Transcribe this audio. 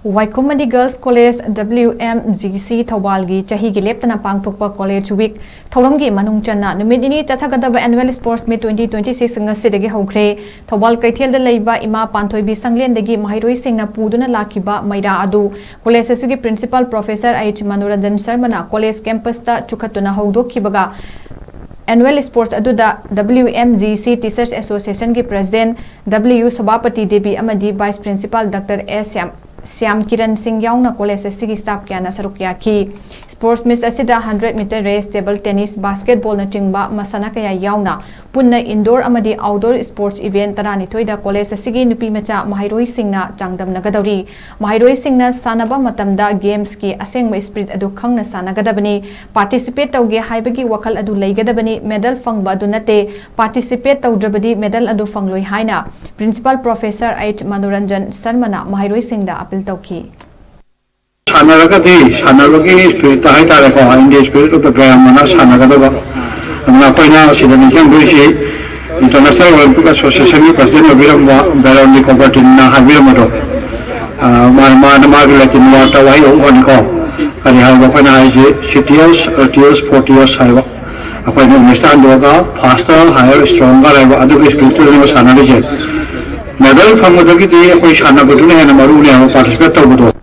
Waikhom Girls College Wmgc Thoubal gi Chahigi Leptana Pangthokpa College Week Thouram gi MANUNG CHANNA NUMIT NINI CHATTHAGADABA Annual Sports Meet 2026 NGASIDAGI HOUKHRE Thoubal Kaithel da leiba ima Panthoibi Sanglen dagi Mahiroi singna puduna lakiba maira adu College asigi Principal Professor H Manuranja Sharmana College Campus ta chukhatuna houdokhibaga Annual Sports aduda WMGC Teachers Association ki President W Sabapati Devi amadi Vice Principal Dr. S Syam Kiran Singh yauna college asigi staff kyana saruk yaki sports miss asida 100-meter race table tennis basketball na chingba masana kaya yauna punna indoor amadi outdoor sports event tarani thoida college asigi nupi macha mahiroi singna changdam nagadawri mahiroi singna sanaba matamda games ki asengma spirit adu khangna sanagadabani participate tawge haibagi wakal adu leigadabani medal fangba adu nate participate tawdrabadi medal adu fangloi haina principal professor H Manuranjan Sarmana mahiroi singda Tauki. CHANNA spirit hai tare ko in the spirit of the Graham CHANNA and Nakoina Sidanisian International Olympic Association President of Baron Nicobat in Nahaviramado. Margaret in Water Waikhom and have organized CTS, RTS, 40 years. I understand faster, higher, stronger, other spiritual analysis. Medal from the CHANNA participate